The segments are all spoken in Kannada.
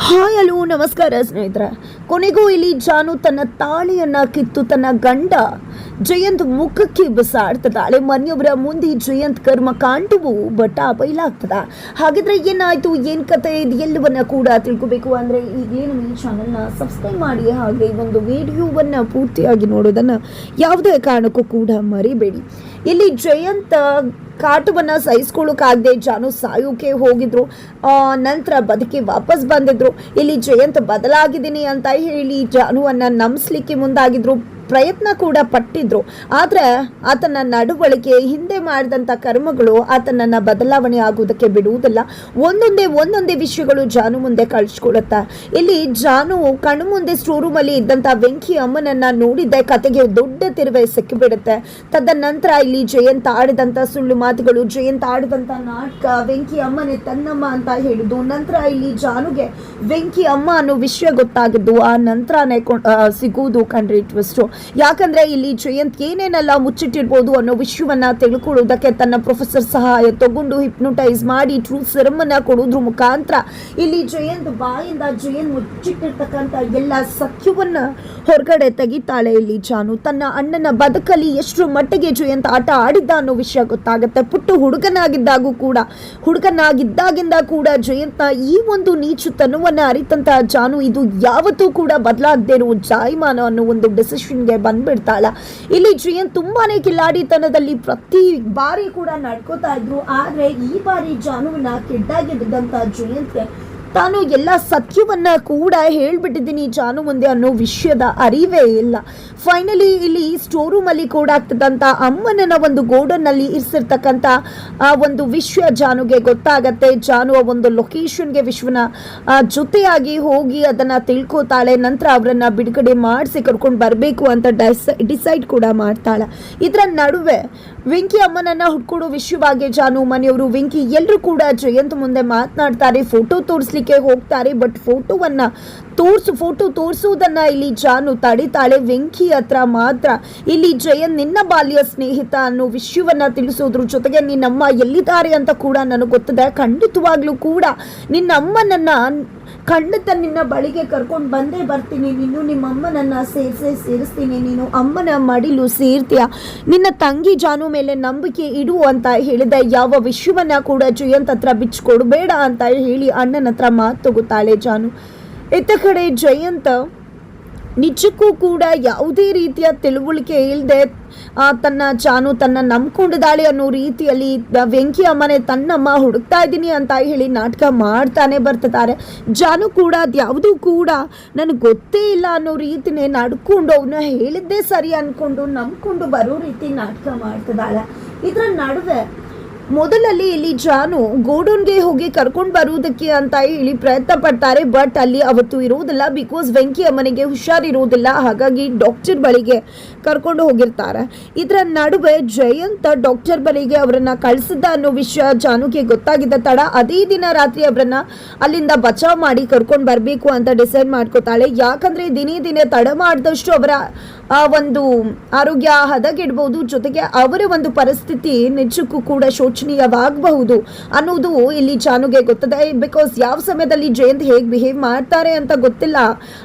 ಹಾಯ್ ಹಲೋ ನಮಸ್ಕಾರ ಸ್ನೇಹಿತರೆ. ಕೊನೆಗೂ ಇಲ್ಲಿ ಜಾನು ತನ್ನ ತಾಳಿಯನ್ನ ಕಿತ್ತು ತನ್ನ ಗಂಡ ಜಯಂತ್ ಮುಖಕ್ಕೆ ಬಿಸಾಡ್ತದಾಳೆ. ಮನೆಯವರ ಮುಂದೆ ಜಯಂತ್ ಕರ್ಮಕಾಂಡವು ಬೈಲಾಗ್ತದ. ಹಾಗಿದ್ರೆ ಏನಾಯ್ತು, ಏನ್ ಕತೆ, ಇದು ಎಲ್ಲವನ್ನ ಕೂಡ ತಿಳ್ಕೊಬೇಕು ಅಂದ್ರೆ ಈಗಲೇ ನಮ್ಮ ಈ ಚಾನಲ್ನ ಸಬ್ಸ್ಕ್ರೈಬ್ ಮಾಡಿ, ಹಾಗೆ ಈ ಒಂದು ವಿಡಿಯೋವನ್ನ ಪೂರ್ತಿಯಾಗಿ ನೋಡೋದನ್ನ ಯಾವುದೇ ಕಾರಣಕ್ಕೂ ಕೂಡ ಮರಿಬೇಡಿ. ಇಲ್ಲಿ ಜಯಂತ್ ಕಾಟವನ್ನ ಸಹಿಸ್ಕೊಳ್ಳೋಕಾಗದೆ ಜಾನು ಸಾಯೋಕೆ ಹೋಗಿದ್ರು. ನಂತರ ಬದುಕಿ ವಾಪಸ್ ಬಂದಿದ್ರು. ಇಲ್ಲಿ ಜಯಂತ್ ಬದಲಾಗಿದ್ದೀನಿ ಅಂತ ಹೇಳಿ ಜಾನುವನ್ನ ನಂಬಿಸ್ಲಿಕ್ಕೆ ಮುಂದಾಗಿದ್ರು, ಪ್ರಯತ್ನ ಕೂಡ ಪಟ್ಟಿದ್ರು. ಆದ್ರೆ ಆತನ ನಡವಳಿಕೆ, ಹಿಂದೆ ಮಾಡಿದಂಥ ಕರ್ಮಗಳು ಆತನನ್ನ ಬದಲಾವಣೆ ಆಗುವುದಕ್ಕೆ ಬಿಡುವುದಿಲ್ಲ. ಒಂದೊಂದೇ ವಿಷಯಗಳು ಜಾನು ಮುಂದೆ ಕಳಿಸ್ಕೊಡುತ್ತೆ. ಇಲ್ಲಿ ಜಾನು ಕಣ್ಣು ಮುಂದೆ ಸ್ಟೋರ್ ರೂಮ್ ಅಲ್ಲಿ ಇದ್ದಂತ ವೆಂಕಿ ಅಮ್ಮನನ್ನ ನೋಡಿದ್ದೆ ಕತೆಗೆ ದೊಡ್ಡ ತಿರುವೆ ಸಿಕ್ಕಿಬಿಡುತ್ತೆ. ತದನಂತರ ಇಲ್ಲಿ ಜಯಂತ್ ಆಡಿದಂತ ಸುಳ್ಳು ಮಾತುಗಳು, ಜಯಂತ್ ಆಡಿದಂತ ನಾಟಕ, ವೆಂಕಿ ಅಮ್ಮನೇ ತನ್ನಮ್ಮ ಅಂತ ಹೇಳಿದ್ದು, ನಂತರ ಇಲ್ಲಿ ಜಾನುಗೆ ವೆಂಕಿ ಅಮ್ಮ ಅನ್ನೋ ವಿಷಯ ಗೊತ್ತಾಗಿದ್ದು ಆ ನಂತರನೇ ಸಿಗುವುದು ಕಂಡ್ರಿ ಟ್ವಿಸ್ಟ್. ಯಾಕಂದ್ರೆ ಇಲ್ಲಿ ಜಯಂತ್ ಏನೇನೆಲ್ಲ ಮುಚ್ಚಿಟ್ಟಿರ್ಬೋದು ಅನ್ನೋ ವಿಷಯವನ್ನ ತಿಳ್ಕೊಳ್ಳೋದಕ್ಕೆ ತನ್ನ ಪ್ರೊಫೆಸರ್ ಸಹಾಯ ತಗೊಂಡು ಹಿಪ್ನೋಟೈಸ್ ಮಾಡಿ ಟ್ರೂತ್ ಸೆರಮ್ ಅನ್ನ ಕೊಡೋದ್ರ ಮುಖಾಂತರ ಇಲ್ಲಿ ಜಯಂತ್ ಬಾಯಿಂದ ಜಯಂತ್ ಮುಚ್ಚಿಟ್ಟಿರ್ತಕ್ಕಂಥ ಎಲ್ಲ ಸತ್ಯವನ್ನ ಹೊರಗಡೆ ತೆಗಿತಾಳೆ. ಇಲ್ಲಿ ಜಾನು ತನ್ನ ಅಣ್ಣನ ಬದುಕಲ್ಲಿ ಎಷ್ಟು ಮಟ್ಟಿಗೆ ಜಯಂತ್ ಆಟ ಆಡಿದ್ದ ಅನ್ನೋ ವಿಷಯ ಗೊತ್ತಾಗುತ್ತೆ. ಪುಟ್ಟ ಹುಡುಗನಾಗಿದ್ದಾಗಿಂದ ಕೂಡ ಜಯಂತ್ನ ಈ ಒಂದು ನೀಚುತನವನ್ನ ಅರಿತಂತ ಜಾನು ಇದು ಯಾವತ್ತೂ ಕೂಡ ಬದಲಾಗದೇ ಇರೋ ಜಾಯಮಾನ ಅನ್ನೋ ಒಂದು ಡಿಸಿಷನ್ ಬಂದ್ಬಿಡ್ತಾಳ. ಇಲ್ಲಿ ಜಯಂತ್ ತುಂಬಾನೇ ಕಿಲಾಡಿತನದಲ್ಲಿ ಪ್ರತಿ ಬಾರಿ ಕೂಡ ನಡ್ಕೋತಾ ಇದ್ರು. ಆದ್ರೆ ಈ ಬಾರಿ ಜಾನುವನ್ನ ಕೆಡ್ಡಾಗಿ ಬಿದ್ದಂತ ಜಯಂತ್ಗೆ ತಾನು ಎಲ್ಲ ಸತ್ಯವನ್ನ ಕೂಡ ಹೇಳ್ಬಿಟ್ಟಿದ್ದೀನಿ ಜಾನು ಮುಂದೆ ಅನ್ನೋ ವಿಷಯದ ಅರಿವೇ ಇಲ್ಲ. ಫೈನಲಿ ಇಲ್ಲಿ ಸ್ಟೋರ್ ರೂಮ್ ಅಲ್ಲಿ ಕೂಡ ಆಗ್ತದಂತ ಅಮ್ಮನ ಒಂದು ಗೋಡನ್ ನಲ್ಲಿ ಇರಿಸಿರ್ತಕ್ಕಂಥ ಆ ಒಂದು ವಿಷಯ ಜಾನುಗೆ ಗೊತ್ತಾಗತ್ತೆ. ಜಾನು ಆ ಒಂದು ಲೊಕೇಶನ್ಗೆ ವಿಶ್ವನ ಜೊತೆಯಾಗಿ ಹೋಗಿ ಅದನ್ನ ತಿಳ್ಕೋತಾಳೆ. ನಂತರ ಅವರನ್ನ ಬಿಡುಗಡೆ ಮಾಡಿಸಿ ಕರ್ಕೊಂಡು ಬರಬೇಕು ಅಂತ ಡಿಸೈಡ್ ಕೂಡ ಮಾಡ್ತಾಳೆ. ಇದರ ನಡುವೆ ವೆಂಕಿ ಅಮ್ಮನನ್ನ ಹುಡ್ಕೊಡೋ ವಿಷಯವಾಗಿ ಜಾನು ಮನೆಯವರು ವೆಂಕಿ ಎಲ್ಲರೂ ಕೂಡ ಜಯಂತ್ ಮುಂದೆ ಮಾತನಾಡ್ತಾರೆ, ಫೋಟೋ ತೋರಿಸ್ಲಿಕ್ಕೆ ಹೋಗ್ತಾರೆ. ಬಟ್ ಫೋಟೋ ತೋರಿಸುವುದನ್ನ ಇಲ್ಲಿ ಜಾನು ತಡಿತಾಳೆ. ವೆಂಕಿ ಹತ್ರ ಮಾತ್ರ ಇಲ್ಲಿ ಜಯಂತ್ ನಿನ್ನ ಬಾಲ್ಯ ಸ್ನೇಹಿತ ಅನ್ನೋ ವಿಷಯವನ್ನ ತಿಳಿಸೋದ್ರ ಜೊತೆಗೆ ನಿನ್ನಮ್ಮ ಎಲ್ಲಿದ್ದಾರೆ ಅಂತ ಕೂಡ ನನಗೆ ಗೊತ್ತಿದೆ, ಖಂಡಿತವಾಗ್ಲೂ ಕೂಡ ನಿನ್ನ ಅಮ್ಮನನ್ನ ಖಂಡಿತ ನಿನ್ನ ಬಳಿಗೆ ಕರ್ಕೊಂಡು ಬಂದೇ ಬರ್ತೀನಿ, ನೀನು ನಿಮ್ಮ ಅಮ್ಮನನ್ನ ಸೇರಿಸ್ತೀನಿ, ನೀನು ಅಮ್ಮನ ಮಡಿಲು ಸೇರ್ತೀಯ, ನಿನ್ನ ತಂಗಿ ಜಾನು ಮೇಲೆ ನಂಬಿಕೆ ಇಡು ಅಂತ ಹೇಳಿದೆ. ಯಾವ ವಿಷಯವನ್ನ ಕೂಡ ಜಯಂತ್ ಹತ್ರ ಬಿಚ್ಕೊಡ್ಬೇಡ ಅಂತ ಹೇಳಿ ಅಣ್ಣನ ಹತ್ರ ಮಾತು ತಗೋತಾಳೆ ಜಾನು. ಇತ್ತ ಕಡೆ ಜಯಂತ್ ನಿಜಕ್ಕೂ ಕೂಡ ಯಾವುದೇ ರೀತಿಯ ತಿಳುವಳಿಕೆ ಇಲ್ಲದೆ ಜಾನು ತನ್ನ ನಂಬ್ಕೊಂಡಿದ್ದಾಳೆ ಅನ್ನೋ ರೀತಿಯಲ್ಲಿ ವೆಂಕಿ ಅಮ್ಮನೆ ತನ್ನಮ್ಮ ಹುಡುಕ್ತಾ ಇದ್ದೀನಿ ಅಂತ ಹೇಳಿ ನಾಟಕ ಮಾಡ್ತಾನೆ ಬರ್ತಿದ್ದಾರೆ. ಜಾನು ಕೂಡ ಅದ್ಯಾವುದೂ ಕೂಡ ನನಗೆ ಗೊತ್ತೇ ಇಲ್ಲ ಅನ್ನೋ ರೀತಿನೇ ನಡ್ಕೊಂಡು ಅವನ್ನ ಹೇಳಿದ್ದೇ ಸರಿ ಅನ್ಕೊಂಡು ನಂಬ್ಕೊಂಡು ಬರೋ ರೀತಿ ನಾಟಕ ಮಾಡ್ತಿದ್ದಾಳೆ. ಇದರ ನಡುವೆ ಮೊದಲಲ್ಲಿ ಇಲ್ಲಿ ಜಾನು ಗೋಡೌನ್ಗೆ ಹೋಗಿ ಕರ್ಕೊಂಡು ಬರುವುದಕ್ಕೆ ಅಂತ ಹೇಳಿ ಪ್ರಯತ್ನ ಪಡ್ತಾರೆ. ಬಟ್ ಅಲ್ಲಿ ಅವತ್ತು ಇರುವುದಿಲ್ಲ, ಬಿಕಾಸ್ ವೆಂಕಿ ಅಮ್ಮನಿಗೆ ಹುಷಾರಿರುವುದಿಲ್ಲ. ಹಾಗಾಗಿ ಡಾಕ್ಟರ್ ಬಳಿಗೆ ಕರ್ಕೊಂಡು ಹೋಗಿರ್ತಾರೆ. ಇದರ ನಡುವೆ ಜಯಂತ್ ಡಾಕ್ಟರ್ ಬಳಿಗೆ ಅವರನ್ನ ಕಳಿಸಿದ್ದ ಅನ್ನೋ ವಿಷಯ ಜಾನುಗೆ ಗೊತ್ತಾಗಿದ್ದ ತಡ ಅದೇ ದಿನ ರಾತ್ರಿ ಅವರನ್ನ ಅಲ್ಲಿಂದ ಬಚಾವ್ ಮಾಡಿ ಕರ್ಕೊಂಡು ಬರಬೇಕು ಅಂತ ಡಿಸೈಡ್ ಮಾಡ್ಕೋತಾಳೆ. ಯಾಕಂದ್ರೆ ದಿನೇ ತಡ ಮಾಡಿದಷ್ಟು ಅವರ ಒಂದು ಆರೋಗ್ಯ ಹದಗೆಡಬಹುದು, ಜೊತೆಗೆ ಅವರ ಒಂದು ಪರಿಸ್ಥಿತಿ ನಿಜಕ್ಕೂ ಕೂಡ ಶೋಚನೀಯವಾಗಬಹುದು ಅನ್ನೋದು ಇಲ್ಲಿ ಜಾನುಗೆ ಗೊತ್ತದೆ. ಬಿಕಾಸ್ ಯಾವ ಸಮಯದಲ್ಲಿ ಜಯಂತ್ ಹೇಗೆ ಬಿಹೇವ್ ಮಾಡ್ತಾರೆ ಅಂತ ಗೊತ್ತಿಲ್ಲ.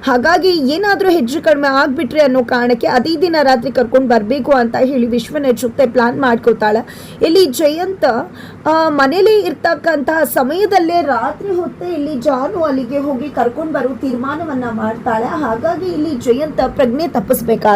ಹಾಗಾಗಿ ಏನಾದರೂ ಹೆಚ್ಚು ಕಡಿಮೆ ಆಗ್ಬಿಟ್ರೆ ಅನ್ನೋ ಕಾರಣಕ್ಕೆ ಅದೇ ದಿನ ರಾತ್ರಿ ಕರ್ಕೊಂಡು ಬರಬೇಕು ಅಂತ ಹೇಳಿ ವಿಶ್ವನ ಜೊತೆ ಪ್ಲಾನ್ ಮಾಡ್ಕೋತಾಳೆ. ಇಲ್ಲಿ ಜಯಂತ್ ಮನೇಲಿ ಇರ್ತಕ್ಕಂತಹ ಸಮಯದಲ್ಲೇ ರಾತ್ರಿ ಹೊತ್ತೆ ಇಲ್ಲಿ ಜಾನು ಅಲ್ಲಿಗೆ ಹೋಗಿ ಕರ್ಕೊಂಡು ಬರೋ ತೀರ್ಮಾನವನ್ನ ಮಾಡ್ತಾಳೆ. ಹಾಗಾಗಿ ಇಲ್ಲಿ ಜಯಂತ್ ಪ್ರಜ್ಞೆ ತಪ್ಪಿಸ್ಬೇಕಾಗಿದೆ.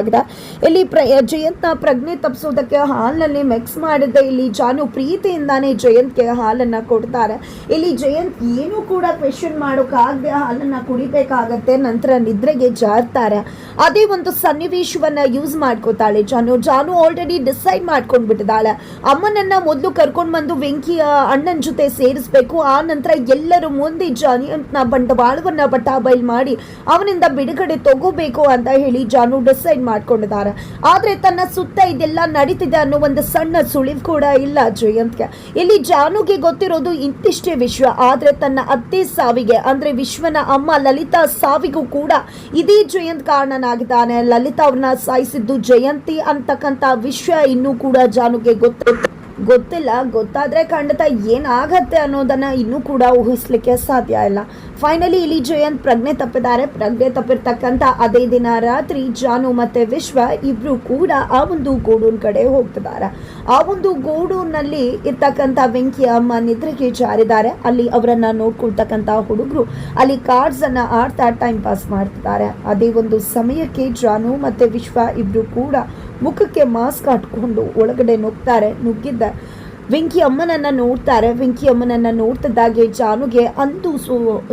ಇಲ್ಲಿ ಜಯಂತ್ನ ಪ್ರಜ್ಞೆ ತಪ್ಪಿಸೋದಕ್ಕೆ ಹಾಲನ್ನೇ ಮಿಕ್ಸ್ ಮಾಡಿದ್ದೆ. ಇಲ್ಲಿ ಜಾನು ಪ್ರೀತಿಯಿಂದಾನೇ ಜಯಂತ್ಗೆ ಹಾಲನ್ನ ಕೊಡ್ತಾರೆ. ಇಲ್ಲಿ ಜಯಂತ್ ಏನು ಕೂಡ ಕ್ವೆಶನ್ ಮಾಡೋಕ್ಕಾಗದೆ ಹಾಲನ್ನ ಕುಡಿಬೇಕಾಗತ್ತೆ. ನಂತರ ನಿದ್ರೆಗೆ ಜಾರ್ತಾರೆ. ಅದೇ ಒಂದು ಸನ್ನಿವೇಶವನ್ನ ಯೂಸ್ ಮಾಡ್ಕೋತಾಳೆ ಜಾನು ಆಲ್ರೆಡಿ ಡಿಸೈಡ್ ಮಾಡ್ಕೊಂಡು ಬಿಟ್ಟಿದ್ದಾಳೆ. ಅಮ್ಮನನ್ನ ಮೊದಲು ಕರ್ಕೊಂಡು ಬಂದು ವೆಂಕಿಯ ಅಣ್ಣನ ಜೊತೆ ಸೇರಿಸ್ಬೇಕು, ಆ ನಂತರ ಎಲ್ಲರ ಮುಂದೆ ಜಯಂತ್ನ ಬಂಡವಾಳವನ್ನ ಬಟಾಬೈಲ್ ಮಾಡಿ ಅವನಿಂದ ಬಿಡುಗಡೆ ತಗೋಬೇಕು ಅಂತ ಹೇಳಿ ಜಾನು ಡಿಸೈಡ್ ಮಾಡ್ಕೊಂಡಿದ್ದಾರೆ. ಆದ್ರೆ ತನ್ನ ಸುತ್ತ ಇದೆಲ್ಲ ನಡೀತಿದೆ ಅನ್ನೋ ಒಂದು ಸಣ್ಣ ಸುಳಿವು ಕೂಡ ಇಲ್ಲ ಜಯಂತ್ಗೆ. ಇಲ್ಲಿ ಜಾನುಗೆ ಗೊತ್ತಿರೋದು ಇಂತಿಷ್ಟೇ ವಿಶ್ವ. ಆದ್ರೆ ತನ್ನ ಅತ್ತೆ ಸಾವಿಗೆ ಅಂದ್ರೆ ವಿಶ್ವನ ಅಮ್ಮ ಲಲಿತಾ ಸಾವಿಗೂ ಕೂಡ ಇದೇ ಜಯಂತ್ ಕಾರಣನಾಗಿದ್ದಾನೆ. ಲಲಿತಾ ಅವ್ರನ್ನ ಸಾಯಿಸಿದ್ದು ಜಯಂತಿ ಅಂತಕ್ಕಂಥ ವಿಷಯ ಇನ್ನೂ ಕೂಡ ಜಾನುಗೆ ಗೊತ್ತಿಲ್ಲ. ಗೊತ್ತಾದರೆ ಖಂಡಿತ ಏನಾಗತ್ತೆ ಅನ್ನೋದನ್ನು ಇನ್ನೂ ಕೂಡ ಊಹಿಸ್ಲಿಕ್ಕೆ ಸಾಧ್ಯ ಇಲ್ಲ. ಫೈನಲಿ ಇಲ್ಲಿ ಜಯಂತ್ ಪ್ರಜ್ಞೆ ತಪ್ಪಿದ್ದಾರೆ. ಪ್ರಜ್ಞೆ ತಪ್ಪಿರ್ತಕ್ಕಂಥ ಅದೇ ದಿನ ರಾತ್ರಿ ಜಾನು ಮತ್ತು ವಿಶ್ವ ಇಬ್ಬರು ಕೂಡ ಆ ಒಂದು ಗೋಡೂನ್ ಕಡೆ ಹೋಗ್ತಿದ್ದಾರೆ. ಆ ಒಂದು ಗೋಡೂನಲ್ಲಿ ಇರ್ತಕ್ಕಂಥ ವೆಂಕಿ ಅಮ್ಮ ನಿದ್ರೆಗೆ ಜಾರಿದ್ದಾರೆ. ಅಲ್ಲಿ ಅವರನ್ನು ನೋಡ್ಕೊಳ್ತಕ್ಕಂಥ ಹುಡುಗರು ಅಲ್ಲಿ ಕಾರ್ಡ್ಸನ್ನು ಆಡ್ತಾ ಟೈಮ್ ಪಾಸ್ ಮಾಡ್ತಿದ್ದಾರೆ. ಅದೇ ಒಂದು ಸಮಯಕ್ಕೆ ಜಾನು ಮತ್ತು ವಿಶ್ವ ಇಬ್ಬರು ಕೂಡ ಮುಖಕ್ಕೆ ಮಾಸ್ಕ್ ಹಾಟ್ಕೊಂಡು ಒಳಗಡೆ ನುಗ್ಗಿದ್ದ ವೆಂಕಿ ಅಮ್ಮನನ್ನು ನೋಡ್ತಾರೆ. ವೆಂಕಿ ಅಮ್ಮನನ್ನು ನೋಡ್ತಿದ್ದಾಗೆ ಜಾನುಗೆ ಅಂತೂ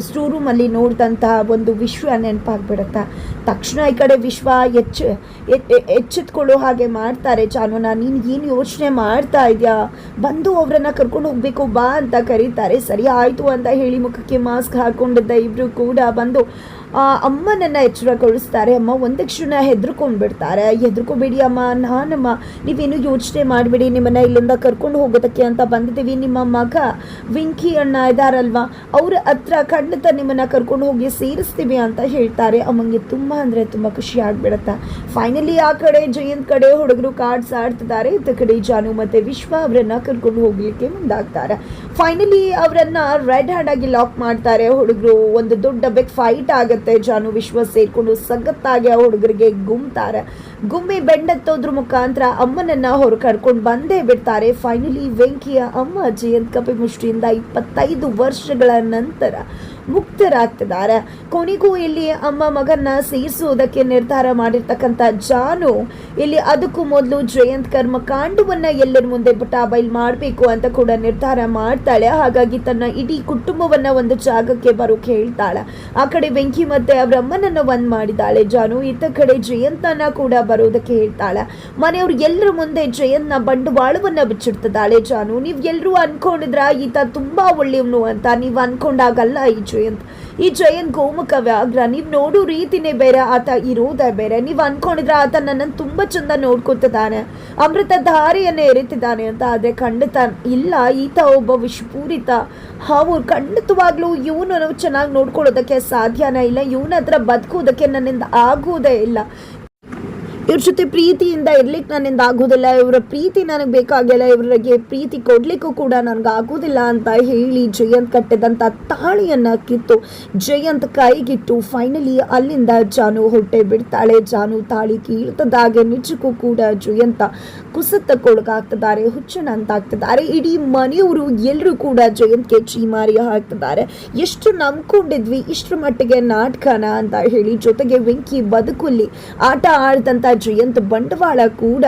ಸ್ಟೋರ್ ರೂಮಲ್ಲಿ ನೋಡಿದಂತಹ ಒಂದು ವಿಶ್ವ ನೆನಪಾಗ್ಬಿಡುತ್ತೆ. ತಕ್ಷಣ ಈ ಕಡೆ ವಿಶ್ವ ಎಚ್ಚೆತ್ಕೊಳ್ಳೋ ಹಾಗೆ ಮಾಡ್ತಾರೆ. ಜಾನುನ, ನೀನು ಏನು ಯೋಚನೆ ಮಾಡ್ತಾ ಇದೆಯಾ, ಬಂದು ಅವರನ್ನು ಕರ್ಕೊಂಡು ಹೋಗಬೇಕು ಬಾ ಅಂತ ಕರೀತಾರೆ. ಸರಿ ಆಯಿತು ಅಂತ ಹೇಳಿ ಮುಖಕ್ಕೆ ಮಾಸ್ಕ್ ಹಾಕ್ಕೊಂಡಿದ್ದ ಇಬ್ಬರು ಕೂಡ ಬಂದು ಅಮ್ಮನನ್ನು ಎಚ್ಚರಗೊಳಿಸ್ತಾರೆ. ಅಮ್ಮ ಒಂದು ಕ್ಷಣ ಹೆದರ್ಕೊಂಡ್ಬಿಡ್ತಾರೆ. ಹೆದರ್ಕೋಬೇಡಿ ಅಮ್ಮ, ನಾನಮ್ಮ, ನೀವೇನು ಯೋಚನೆ ಮಾಡಿಬಿಡಿ, ನಿಮ್ಮನ್ನು ಇಲ್ಲಿಂದ ಕರ್ಕೊಂಡು ಹೋಗೋದಕ್ಕೆ ಅಂತ ಬಂದಿದ್ದೀವಿ. ನಿಮ್ಮ ಮಗ ವೆಂಕಿ ಅಣ್ಣ ಇದ್ದಾರಲ್ವ, ಅವ್ರ ಹತ್ರ ಖಂಡಿತ ನಿಮ್ಮನ್ನು ಕರ್ಕೊಂಡು ಹೋಗಿ ಸೇರಿಸ್ತೀವಿ ಅಂತ ಹೇಳ್ತಾರೆ. ಅಮ್ಮಂಗೆ ತುಂಬ ಅಂದರೆ ತುಂಬ ಖುಷಿ ಆಗಿಬಿಡುತ್ತೆ. ಫೈನಲಿ ಆ ಕಡೆ ಜಯಂತ್ ಕಡೆ ಹುಡುಗರು ಕಾರ್ಡ್ಸ್ ಆಡ್ತಿದ್ದಾರೆ. ಇತ್ತ ಕಡೆ ಜಾನು ಮತ್ತು ವಿಶ್ವ ಅವರನ್ನು ಕರ್ಕೊಂಡು ಹೋಗ್ಲಿಕ್ಕೆ ಮುಂದಾಗ್ತಾರೆ. ಫೈನಲಿ ಅವರನ್ನು ರೆಡ್ ಹ್ಯಾಂಡ್ ಆಗಿ ಲಾಕ್ ಮಾಡ್ತಾರೆ ಹುಡುಗರು. ಒಂದು ದೊಡ್ಡ ಬಿಗ್ ಫೈಟ್ ಆಗುತ್ತೆ. ಜಾನು ವಿಶ್ವ ಸೇರ್ಕೊಂಡು ಸಖತ್ತಾಗಿ ಆ ಹುಡುಗರಿಗೆ ಗುಮ್ಮಿ ಬೆಂಡೆತ್ತೋದ್ರ ಮುಖಾಂತರ ಅಮ್ಮನನ್ನ ಹೊರ ಕರ್ಕೊಂಡು ಬಂದೇ ಬಿಡ್ತಾರೆ. ಫೈನಲಿ ವೆಂಕಿಯ ಅಮ್ಮ ಜಯಂತ್ ಕಪಿ ಮುಷ್ಟಿಯಿಂದ 25 ವರ್ಷಗಳ ನಂತರ ಮುಕ್ತರಾಗ್ತಿದ್ದಾರೆ. ಕೊನೆಗೂ ಇಲ್ಲಿ ಅಮ್ಮ ಮಗನ್ನ ಸೇರಿಸುವುದಕ್ಕೆ ನಿರ್ಧಾರ ಮಾಡಿರ್ತಕ್ಕಂಥ ಜಾನು ಇಲ್ಲಿ ಅದಕ್ಕೂ ಮೊದಲು ಜಯಂತ್ ಕರ್ಮಕಾಂಡವನ್ನ ಎಲ್ಲರ ಮುಂದೆ ಬೈಲ್ ಮಾಡಬೇಕು ಅಂತ ಕೂಡ ನಿರ್ಧಾರ ಮಾಡ್ತಾಳೆ. ಹಾಗಾಗಿ ತನ್ನ ಇಡೀ ಕುಟುಂಬವನ್ನ ಒಂದು ಜಾಗಕ್ಕೆ ಬರೋಕೆ ಹೇಳ್ತಾಳೆ. ಆ ಕಡೆ ವೆಂಕಿ ಮತ್ತೆ ಅವರ ಅಮ್ಮನನ್ನ ಒಂದ್ ಮಾಡಿದಾಳೆ ಜಾನು. ಇತ್ತ ಕಡೆ ಜಯಂತನ ಕೂಡ ಬರೋದಕ್ಕೆ ಹೇಳ್ತಾಳೆ. ಮನೆಯವ್ರು ಎಲ್ಲರ ಮುಂದೆ ಜಯಂತ್ನ ಬಂಡವಾಳವನ್ನ ಬಿಚ್ಚಿಡ್ತಿದ್ದಾಳೆ ಜಾನು. ನೀವ್ ಎಲ್ರೂ ಅನ್ಕೊಂಡಿದ್ರ ಈತ ತುಂಬಾ ಒಳ್ಳೆಯವನು ಅಂತ, ನೀವ್ ಅನ್ಕೊಂಡಾಗಲ್ಲ. ಈ ಜಯಂತ್ ಗೋಮುಖ ವ್ಯಾಘ್ರ. ನೀವು ನೋಡೋ ರೀತಿನೇ ಬೇರೆ, ಆತ ಇರೋದೇ ಬೇರೆ. ನೀವು ಅನ್ಕೊಂಡಿದ್ರೆ ಆತ ನನ್ನನ್ನು ತುಂಬಾ ಚಂದ ನೋಡ್ಕೊತಿದ್ದಾನೆ, ಅಮೃತ ಧಾರೆಯನ್ನೇ ಎರಿತಿದ್ದಾನೆ ಅಂತ. ಆದ್ರೆ ಖಂಡಿತ ಇಲ್ಲ, ಈತ ಒಬ್ಬ ವಿಷಪೂರಿತ ಹಾವು. ಖಂಡಿತವಾಗ್ಲೂ ಇವನು ಚೆನ್ನಾಗಿ ನೋಡ್ಕೊಳ್ಳೋದಕ್ಕೆ ಸಾಧ್ಯನೇ ಇಲ್ಲ. ಇವನ ಹತ್ರ ಬದುಕೋದಕ್ಕೆ ನನ್ನಿಂದ ಆಗೋದೇ ಇಲ್ಲ. ಇವ್ರ ಜೊತೆ ಪ್ರೀತಿಯಿಂದ ಇರ್ಲಿಕ್ಕೆ ನನ್ನಿಂದ ಆಗೋದಿಲ್ಲ. ಇವರ ಪ್ರೀತಿ ನನಗೆ ಬೇಕಾಗಿಲ್ಲ. ಇವರಿಗೆ ಪ್ರೀತಿ ಕೊಡ್ಲಿಕ್ಕೂ ಕೂಡ ನನಗೆ ಆಗೋದಿಲ್ಲ ಅಂತ ಹೇಳಿ ಜಯಂತ್ ಕಟ್ಟಿದಂಥ ತಾಳಿಯನ್ನು ಕಿತ್ತು ಜಯಂತ್ ಕೈಗಿಟ್ಟು ಫೈನಲಿ ಅಲ್ಲಿಂದ ಜಾನು ಹೊಟ್ಟೆ ಬಿಡ್ತಾಳೆ. ಜಾನು ತಾಳಿ ಕೀಳ್ತದಾಗೆ ನಿಜಕ್ಕೂ ಕೂಡ ಜಯಂತ ಕುಸಿತಕ್ಕೊಳಗಾಗ್ತಿದ್ದಾರೆ, ಹುಚ್ಚನಂತಾಗ್ತಿದ್ದಾರೆ. ಇಡೀ ಮನೆಯವರು ಎಲ್ಲರೂ ಕೂಡ ಜಯಂತ್ಗೆ ಚೀಮಾರಿ ಹಾಕ್ತಿದ್ದಾರೆ. ಎಷ್ಟು ನಂಬ್ಕೊಂಡಿದ್ವಿ ಇಷ್ಟರ ಮಟ್ಟಿಗೆ ನಾಟಕನ ಅಂತ ಹೇಳಿ. ಜೊತೆಗೆ ವೆಂಕಿ ಬದುಕಲ್ಲಿ ಆಟ ಆಡ್ದಂಥ ಜಯಂತ್ ಬಂಡವಾಳ ಕೂಡ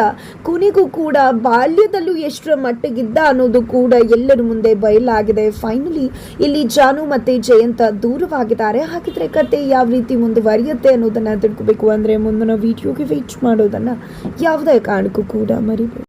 ಕೊನೆಗೂ ಕೂಡ ಬಾಲ್ಯದಲ್ಲೂ ಎಷ್ಟರ ಮಟ್ಟಿಗಿದ್ದ ಅನ್ನೋದು ಕೂಡ ಎಲ್ಲರ ಮುಂದೆ ಬಯಲಾಗಿದೆ. ಫೈನಲಿ ಇಲ್ಲಿ ಜಾನು ಮತ್ತೆ ಜಯಂತ ದೂರವಾಗಿದ್ದಾರೆ. ಹಾಗಿದ್ರೆ ಕತೆ ಯಾವ ರೀತಿ ಮುಂದುವರಿಯುತ್ತೆ ಅನ್ನೋದನ್ನ ತಿಳ್ಕೋಬೇಕು ಅಂದ್ರೆ ಮುಂದಿನ ವಿಡಿಯೋಗೆ ವೇಟ್ ಮಾಡೋದನ್ನ ಯಾವುದೇ ಕಾರಣಕ್ಕೂ ಕೂಡ ಮರಿಬೇಡಿ.